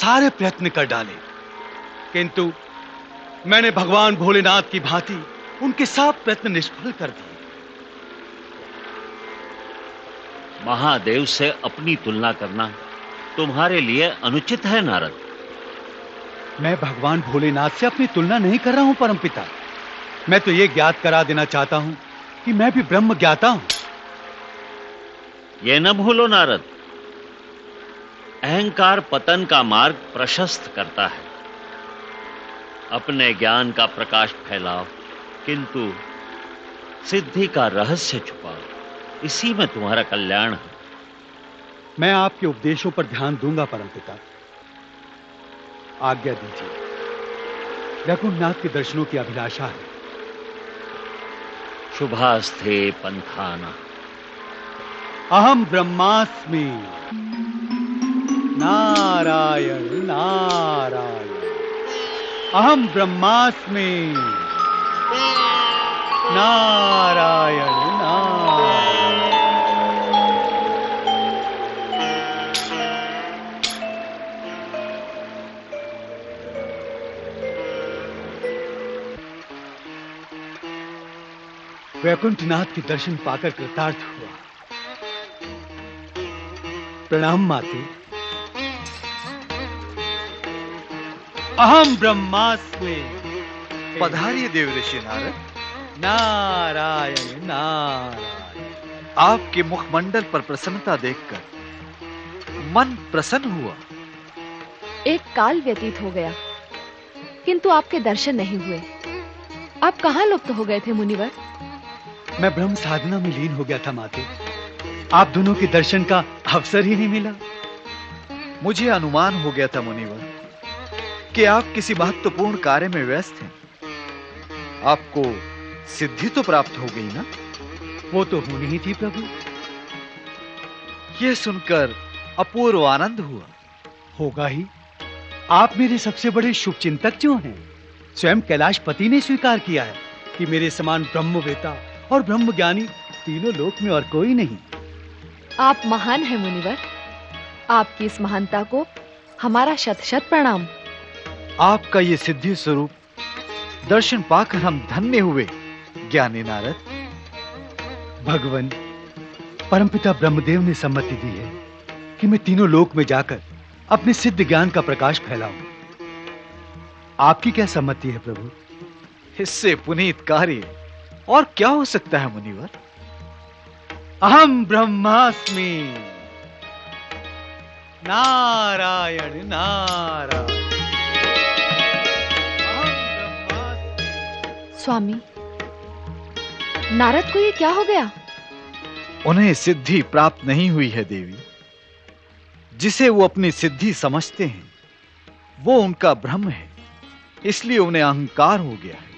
सारे प्रयत्न कर डाले, किंतु मैंने भगवान भोलेनाथ की भांति उनके सब प्रयत्न निष्फल कर दिए। महादेव से अपनी तुलना करना तुम्हारे लिए अनुचित है नारद। मैं भगवान भोलेनाथ से अपनी तुलना नहीं कर रहा हूं परमपिता। मैं तो यह ज्ञात करा देना चाहता हूं कि मैं भी ब्रह्म ज्ञाता हूं। यह न भूलो नारद, अहंकार पतन का मार्ग प्रशस्त करता है। अपने ज्ञान का प्रकाश फैलाओ, किंतु सिद्धि का रहस्य छुपाओ, इसी में तुम्हारा कल्याण है। मैं आपके उपदेशों पर ध्यान दूंगा परमपिता। आज्ञा दीजिए, वैकुंठनाथ के दर्शनों की अभिलाषा है। शुभास्ते पंथाना। अहम ब्रह्मास्मि। नारायण नारायण। अहम ब्रह्मास्मि। नारायण नारायण। वैकुंठनाथ के दर्शन पाकर कृतार्थ हुआ। प्रणाम माते। अहम ब्रह्मास्मि। पधारिए देवऋषि नारद। नारायण नारायण। आपके मुखमंडल पर प्रसन्नता देखकर मन प्रसन्न हुआ। एक काल व्यतीत हो गया, किंतु आपके दर्शन नहीं हुए। आप कहां लुप्त हो गए थे मुनिवर? मैं ब्रह्म साधना में लीन हो गया था माते। आप दोनों के दर्शन का अवसर ही नहीं मिला। मुझे अनुमान हो गया था मुनिवर कि आप किसी महत्वपूर्ण कार्य में व्यस्त हैं। आपको सिद्धि तो प्राप्त हो गई ना? वो तो होनी ही थी प्रभु। यह सुनकर अपूर्व आनंद हुआ। होगा ही। आप मेरे सबसे बड़े शुभचिंतक जो हैं। स्वयं कैलाशपति ने स्वीकार किया है कि मेरे समान ब्रह्मवेता और ब्रह्मज्ञानी तीनों लोक में और कोई नहीं। आप महान हैं मुनिवर। आपकी इस महानता को हमारा शत शत प्रणाम। आपका ये सिद्धि स्वरूप दर्शन पाकर हम धन्य हुए ज्ञानी नारद। भगवान परमपिता ब्रह्मदेव ने सम्मति दी है कि मैं तीनों लोक में जाकर अपने सिद्ध ज्ञान का प्रकाश फैलाऊं। आपकी क्या सम्मति है प्रभु? इससे पुनीत कार्य और क्या हो सकता है मुनिवर? अहम ब्रह्मास्मि। नारायण नारायण। स्वामी, नारद को ये क्या हो गया? उन्हें सिद्धि प्राप्त नहीं हुई है देवी। जिसे वो अपनी सिद्धि समझते हैं वो उनका ब्रह्म है, इसलिए उन्हें अहंकार हो गया है।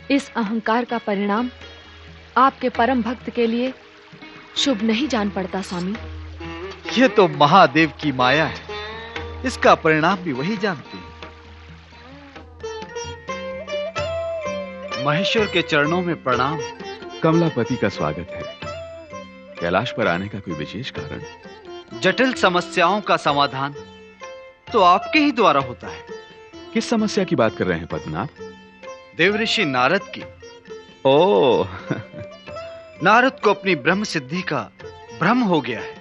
इस अहंकार का परिणाम आपके परम भक्त के लिए शुभ नहीं जान पड़ता स्वामी। यह तो महादेव की माया है, इसका परिणाम भी वही जानते हैं। महेश्वर के चरणों में प्रणाम। कमलापति का स्वागत है। कैलाश पर आने का कोई विशेष कारण? जटिल समस्याओं का समाधान तो आपके ही द्वारा होता है। किस समस्या की बात कर रहे हैं पद्मनाभ? देवऋषि नारद की। ओह नारद को अपनी ब्रह्म सिद्धि का भ्रम हो गया है।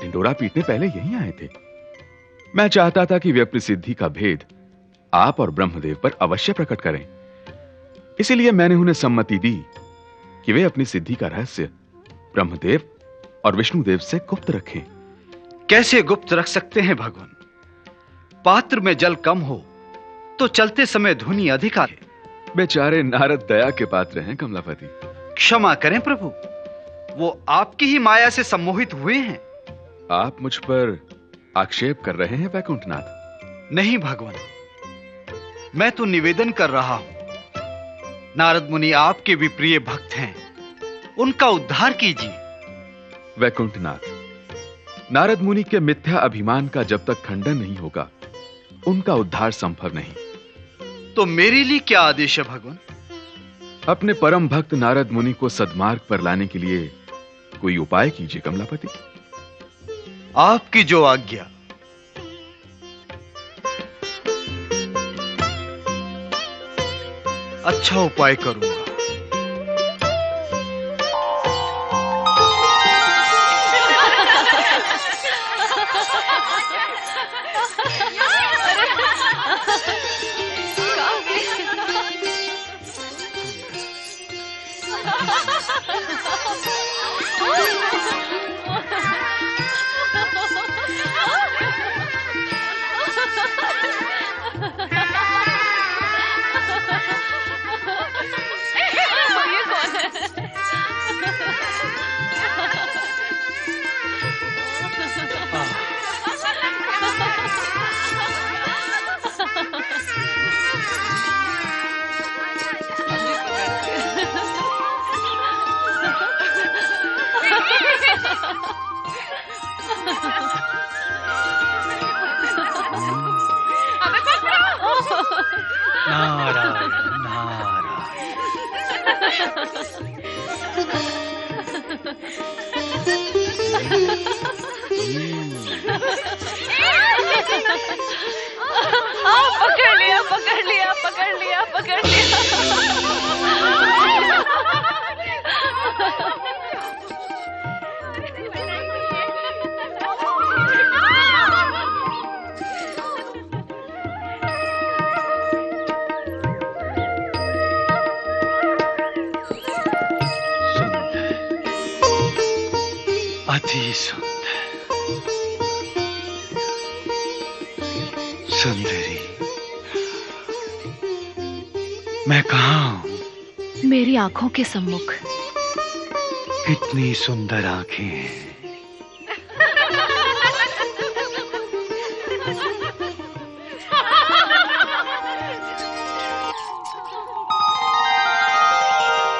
ढिंडोरा पीटने पहले यहीं आए थे। मैं चाहता था कि वे अपनी सिद्धि का भेद आप और ब्रह्मदेव पर अवश्य प्रकट करें। इसीलिए मैंने उन्हें सम्मति दी कि वे अपनी सिद्धि का रहस्य ब्रह्मदेव और विष्णुदेव से गुप्त रखें। कैसे गुप्त रख सकते हैं भगवान? पात्र में जल कम हो तो चलते समय ध्वनि अधिक आए। बेचारे नारद दया के पात्र हैं कमलापति। क्षमा करें प्रभु, वो आपकी ही माया से सम्मोहित हुए हैं। आप मुझ पर आक्षेप कर रहे हैं वैकुंठनाथ? नहीं भगवान, मैं तो निवेदन कर रहा हूं। नारद मुनि आपके भी प्रिय भक्त हैं, उनका उद्धार कीजिए। वैकुंठनाथ, नारद मुनि के मिथ्या अभिमान का जब तक खंडन नहीं होगा उनका उद्धार संभव नहीं। तो मेरे लिए क्या आदेश है भगवान? अपने परम भक्त नारद मुनि को सद्मार्ग पर लाने के लिए कोई उपाय कीजिए कमलापति। आपकी जो आज्ञा। अच्छा उपाय करूंगा। नारायण नारायण। पकड़ लिया पकड़ लिया पकड़ लिया पकड़ लिया। अति सुंदर। सुंदरी, मैं कहाँ हूँ? मेरी आंखों के सम्मुख। कितनी सुंदर आंखें हैं।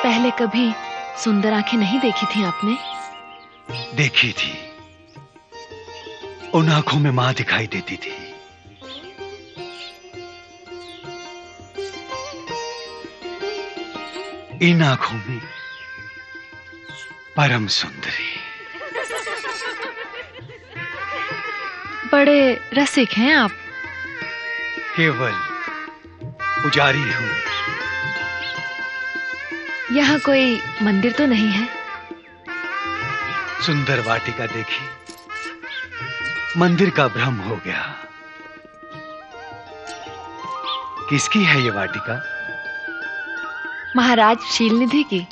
पहले कभी सुंदर आंखें नहीं देखी थी आपने? देखी थी। उन आंखों में मां दिखाई देती थी। इन आंखों में परम सुंदरी। बड़े रसिक हैं आप। केवल पुजारी हूं। यहाँ कोई मंदिर तो नहीं है? सुंदर वाटिका देखी, मंदिर का भ्रम हो गया। किसकी है ये वाटिका? महाराज शीलनिधि की।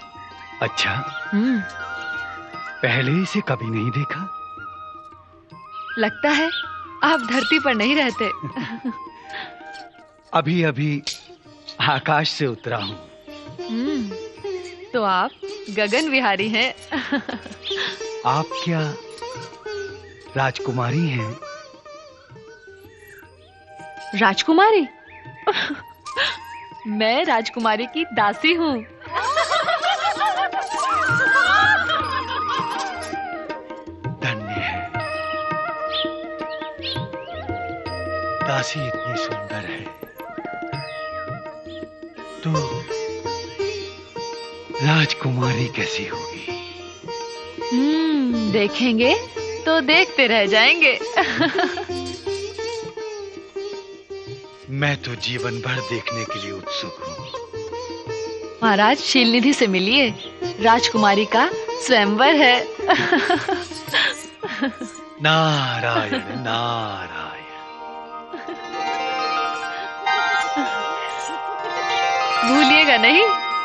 अच्छा, हम्म, पहले इसे कभी नहीं देखा। लगता है आप धरती पर नहीं रहते। अभी अभी आकाश से उतरा हूं। तो आप गगन विहारी हैं। आप क्या राजकुमारी हैं? राजकुमारी? मैं राजकुमारी की दासी हूँ। धन्य है, दासी इतनी सुंदर है तो राजकुमारी कैसी होगी? देखेंगे तो देखते रह जाएंगे। मैं तो जीवन भर देखने के लिए उत्सुक हूँ। महाराज शीलनिधि से मिलिए, राजकुमारी का स्वयंवर है। नारायण नारायण। भूलिएगा नहीं,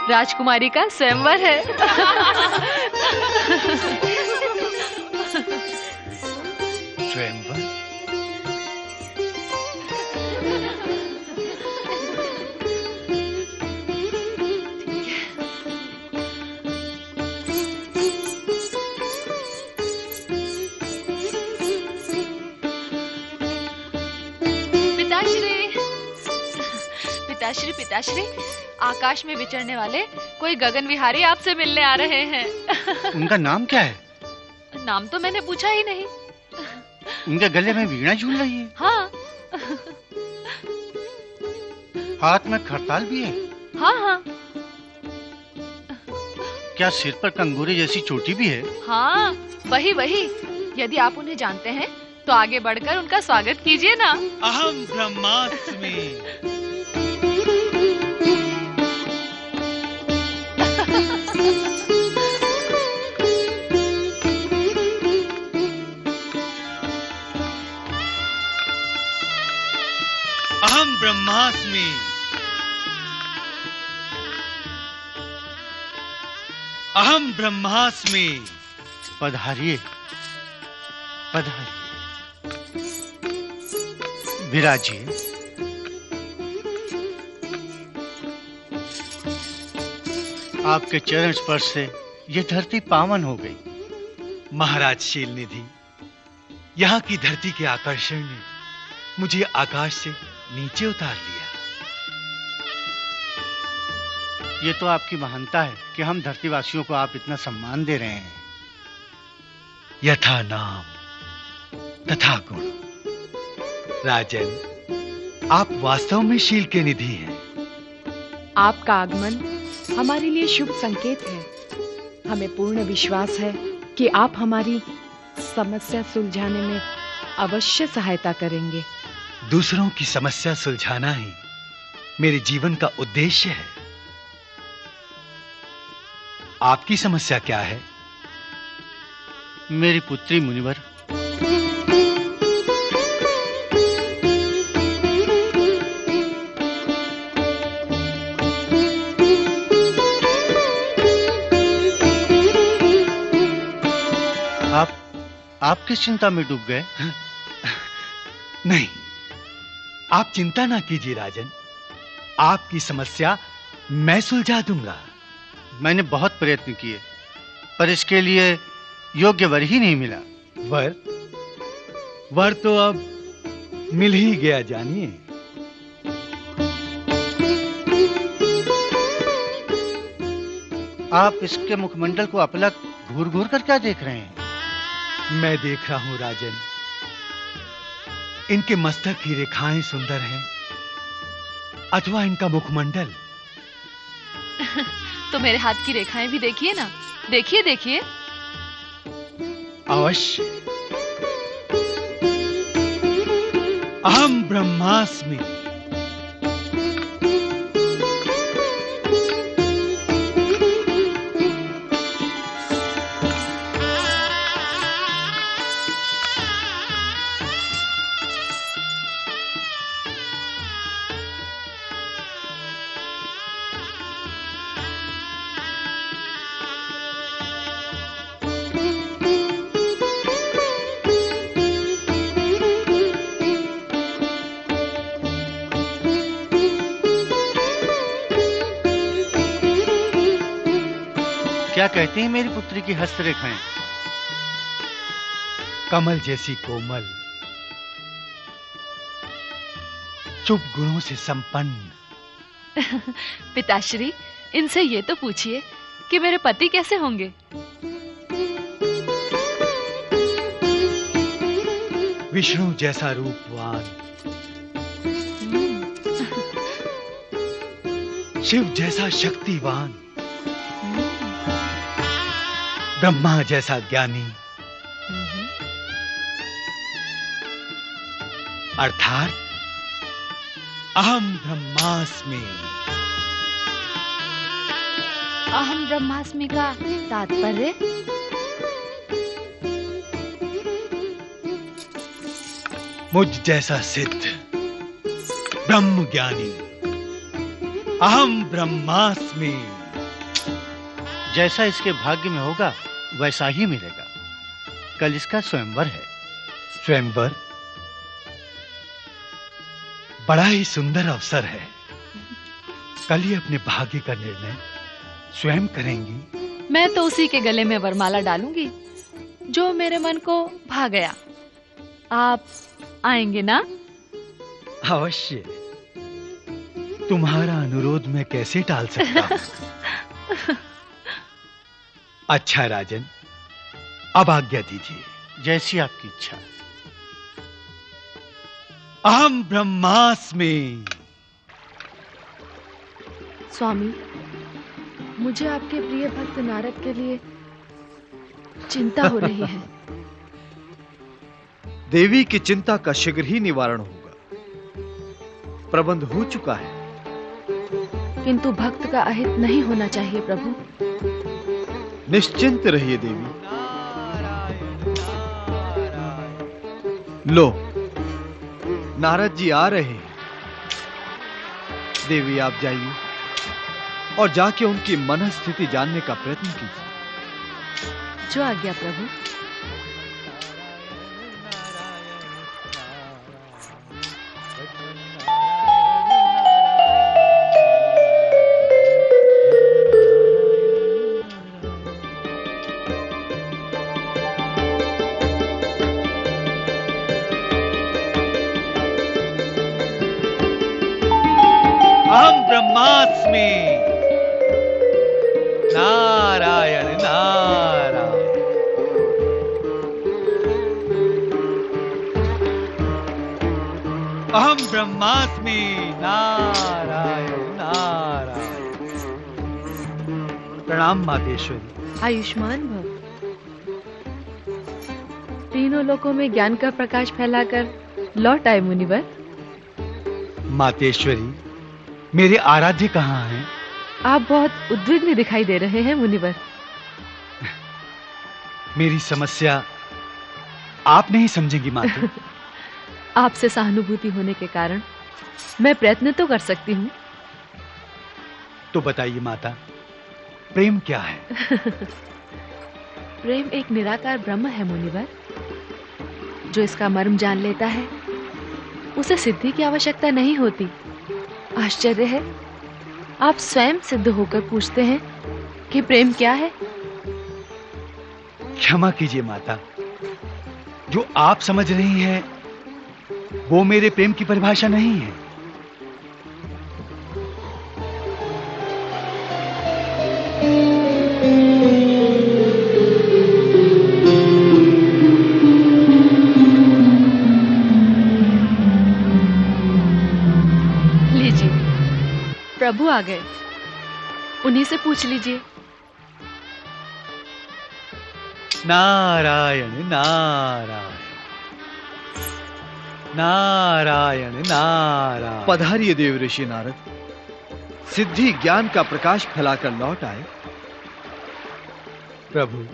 राजकुमारी का स्वयंवर है। स्वयंवर? पिताश्री पिताश्री, आकाश में विचरने वाले कोई गगन विहारी आपसे मिलने आ रहे हैं। उनका नाम क्या है? नाम तो मैंने पूछा ही नहीं। उनके गले में वीणा झूल रही है। हाँ। हाथ में खरताल भी है। हाँ हाँ। क्या सिर पर कंगूरे जैसी चोटी भी है? हाँ, वही वही। यदि आप उन्हें जानते हैं तो आगे बढ़कर उनका स्वागत कीजिए ना। अहम ब्रह्मास्मि। अहम ब्रह्मास्मि। अहम ब्रह्मास्मि। पधारिए, पधारिए, विराजिए। आपके चरण स्पर्श से ये धरती पावन हो गई। महाराज शीलनिधि, यहाँ की धरती के आकर्षण ने मुझे आकाश से नीचे उतार लिया। ये तो आपकी महानता है कि हम धरतीवासियों को आप इतना सम्मान दे रहे हैं। यथा नाम तथा गुण। राजन, आप वास्तव में शील के निधि हैं। आपका आगमन हमारे लिए शुभ संकेत है। हमें पूर्ण विश्वास है कि आप हमारी समस्या सुलझाने में अवश्य सहायता करेंगे। दूसरों की समस्या सुलझाना ही मेरे जीवन का उद्देश्य है। आपकी समस्या क्या है? मेरी पुत्री मुनिवर। आप किस चिंता में डूब गए? नहीं, आप चिंता ना कीजिए राजन। आपकी समस्या मैं सुलझा दूंगा। मैंने बहुत प्रयत्न किए, पर इसके लिए योग्य वर ही नहीं मिला। वर तो अब मिल ही गया, जानिए। आप इसके मुखमंडल को अपलक घूर घूर कर क्या देख रहे हैं? मैं देख रहा हूं राजन, इनके मस्तक की रेखाएं सुंदर हैं अथवा इनका मुखमंडल। तो मेरे हाथ की रेखाएं भी देखिए ना। देखिए देखिए। अवश्य। अहम ब्रह्मास्मि। क्या कहती हैं मेरी पुत्री की हस्तरेखाएं? कमल जैसी कोमल, शुभ गुणों से संपन्न। पिताश्री, इनसे ये तो पूछिए कि मेरे पति कैसे होंगे। विष्णु जैसा रूपवान, शिव जैसा शक्तिवान, ब्रह्मा जैसा ज्ञानी, अर्थात अहम ब्रह्मास्मि। अहम ब्रह्मास्मि का तात्पर्य? मुझ जैसा सिद्ध ब्रह्म ज्ञानी अहम ब्रह्मास्मि। जैसा इसके भाग्य में होगा वैसा ही मिलेगा। कल इसका स्वयंवर है। स्वयंवर? बड़ा ही सुंदर अवसर है। कल ही अपने भाग्य का निर्णय स्वयं करेंगी। मैं तो उसी के गले में वरमाला डालूंगी जो मेरे मन को भा गया। आप आएंगे ना? अवश्य। तुम्हारा अनुरोध मैं कैसे टाल सकता हूं? अच्छा राजन, अब आज्ञा दीजिए। जैसी आपकी इच्छा। अहम ब्रह्मास्मि। स्वामी, मुझे आपके प्रिय भक्त नारद के लिए चिंता हो रही है। देवी की चिंता का शीघ्र ही निवारण होगा। प्रबंध हो चुका है। किंतु भक्त का अहित नहीं होना चाहिए प्रभु। निश्चिंत रहिए देवी। लो, नारद जी आ रहे हैं। देवी आप जाइए और जाके उनकी मन स्थिति जानने का प्रयत्न कीजिए। जो आज्ञा प्रभु। अहम ब्रह्मास्मि। नारायण नारायण। अहम ब्रह्मास्मि। नारायण नारायण। प्रणाम मातेश्वरी। आयुष्मान भव। तीनों लोकों में ज्ञान का प्रकाश फैलाकर लौट आए मुनिवर। मातेश्वरी, मेरे आराध्य कहाँ हैं? आप बहुत उद्विग्न दिखाई दे रहे हैं मुनिवर। मेरी समस्या आप नहीं समझेंगी माते। आपसे सहानुभूति होने के कारण मैं प्रयत्न तो कर सकती हूँ। तो बताइए माता, प्रेम क्या है? प्रेम एक निराकार ब्रह्म है मुनिवर। जो इसका मर्म जान लेता है उसे सिद्धि की आवश्यकता नहीं होती। आश्चर्य है, आप स्वयं सिद्ध होकर पूछते हैं कि प्रेम क्या है। क्षमा कीजिए माता, जो आप समझ रही हैं वो मेरे प्रेम की परिभाषा नहीं है। लीजिए, प्रभु आ गए, उन्हीं से पूछ लीजिए। नारायण नारायण। नारायण नारायण। पधारिए देव ऋषि नारद। सिद्धि ज्ञान का प्रकाश फैलाकर लौट आए। प्रभु,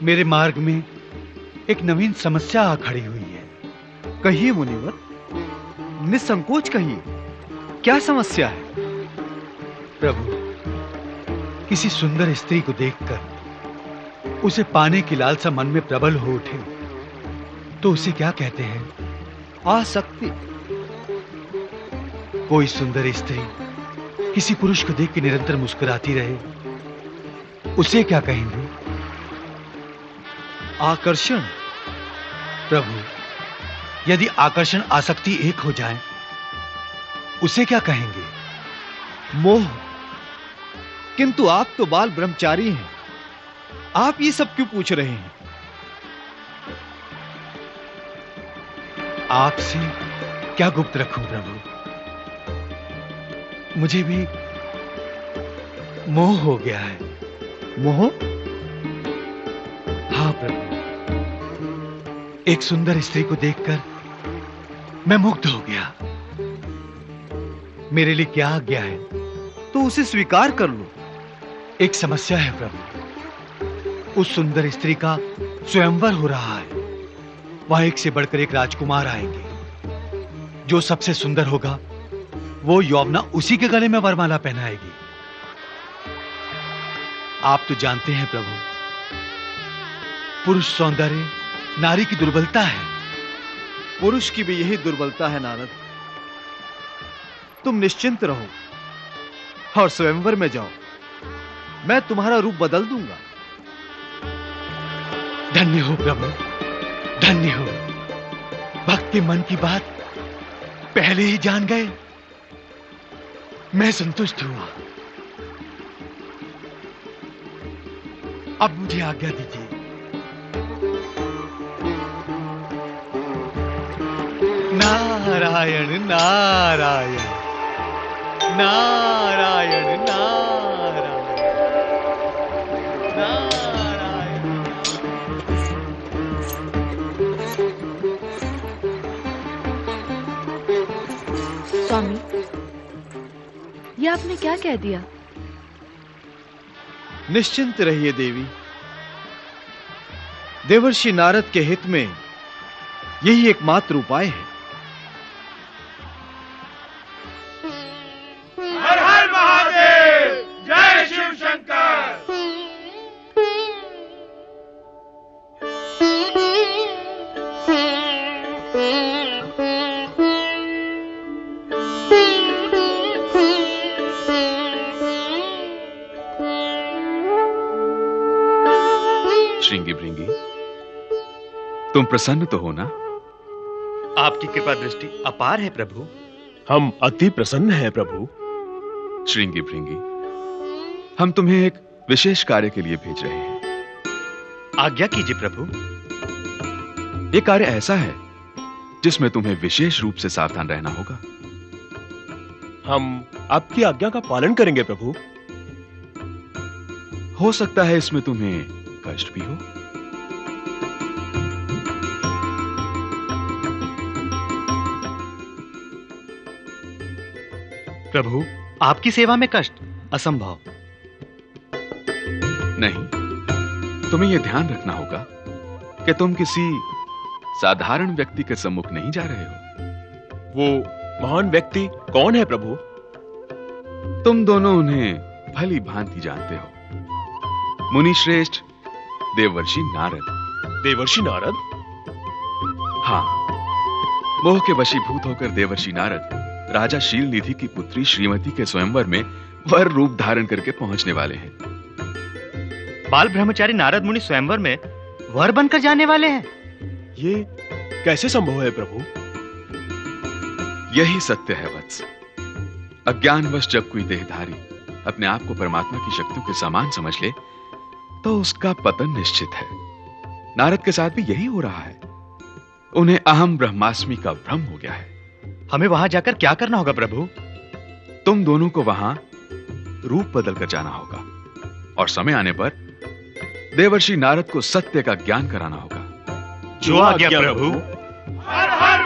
मेरे मार्ग में एक नवीन समस्या आ खड़ी हुई है। कहिए मुनिवर, निसंकोच कहिए, क्या समस्या है? प्रभु, किसी सुंदर स्त्री को देखकर उसे पाने की लालसा मन में प्रबल हो उठे तो उसे क्या कहते हैं? आसक्ति। कोई सुंदर स्त्री किसी पुरुष को देख के निरंतर मुस्कुराती रहे, उसे क्या कहेंगे? आकर्षण। प्रभु, यदि आकर्षण आसक्ति एक हो जाए उसे क्या कहेंगे? मोह। किंतु आप तो बाल ब्रह्मचारी हैं, आप ये सब क्यों पूछ रहे हैं? आपसे क्या गुप्त रखूं प्रभु? मुझे भी मोह हो गया है। मोह? हाँ प्रभु, एक सुंदर स्त्री को देखकर मैं मुग्ध हो गया। मेरे लिए क्या आज्ञा है? तो उसे स्वीकार कर लो। एक समस्या है प्रभु, उस सुंदर स्त्री का स्वयंवर हो रहा है। वहां एक से बढ़कर एक राजकुमार आएंगे। जो सबसे सुंदर होगा वो यौवना उसी के गले में वरमाला पहनाएगी। आप तो जानते हैं प्रभु, पुरुष सौंदर्य नारी की दुर्बलता है। पुरुष की भी यही दुर्बलता है नारद। तुम निश्चिंत रहो और स्वयंवर में जाओ, मैं तुम्हारा रूप बदल दूंगा। धन्य हो प्रभु, धन्य हो। भक्त के मन की बात पहले ही जान गए। मैं संतुष्ट हुआ। अब मुझे आज्ञा दीजिए। नारायण नारायण। नारायण नारायण। नारायण। स्वामी, ये आपने क्या कह दिया? निश्चिंत रहिए देवी। देवर्षि नारद के हित में यही एकमात्र उपाय है। हर हर महादेव, जय शिव शंकर। श्रृंगी भृंगी, तुम प्रसन्न तो हो ना? आपकी कृपा दृष्टि अपार है प्रभु। हम अति प्रसन्न हैं प्रभु। श्रृंगी भृंगी, हम तुम्हें एक विशेष कार्य के लिए भेज रहे हैं। आज्ञा कीजिए प्रभु। ये कार्य ऐसा है जिसमें तुम्हें विशेष रूप से सावधान रहना होगा। हम आपकी आज्ञा का पालन करेंगे प्रभु। हो सकता है इसमें तुम्हें कष्ट भी हो। प्रभु, आपकी सेवा में कष्ट असंभव। नहीं, तुम्हें यह ध्यान रखना होगा कि तुम किसी साधारण व्यक्ति के सम्मुख नहीं जा रहे हो। वो महान व्यक्ति कौन है प्रभु? तुम दोनों उन्हें भली भांति जानते हो। मुनि श्रेष्ठ देवर्षि नारद। देवर्षि नारद? हाँ, मोह के वशीभूत होकर देवर्षि नारद राजा शील निधि की पुत्री श्रीमती के स्वयंवर में वर रूप धारण करके पहुंचने वाले हैं। बाल ब्रह्मचारी नारद मुनि स्वयंवर में वर बनकर जाने वाले हैं? ये कैसे संभव है प्रभु? यही सत्य है वत्स। अज्ञानवश जब कोई देहधारी अपने आप को परमात्मा की शक्तियों के समान समझ ले तो उसका पतन निश्चित है। नारद के साथ भी यही हो रहा है। उन्हें अहम ब्रह्मास्मि का भ्रम हो गया है। हमें वहां जाकर क्या करना होगा प्रभु? तुम दोनों को वहां रूप बदल कर जाना होगा और समय आने पर देवर्षि नारद को सत्य का ज्ञान कराना होगा। जो आज्ञा प्रभु। हर हर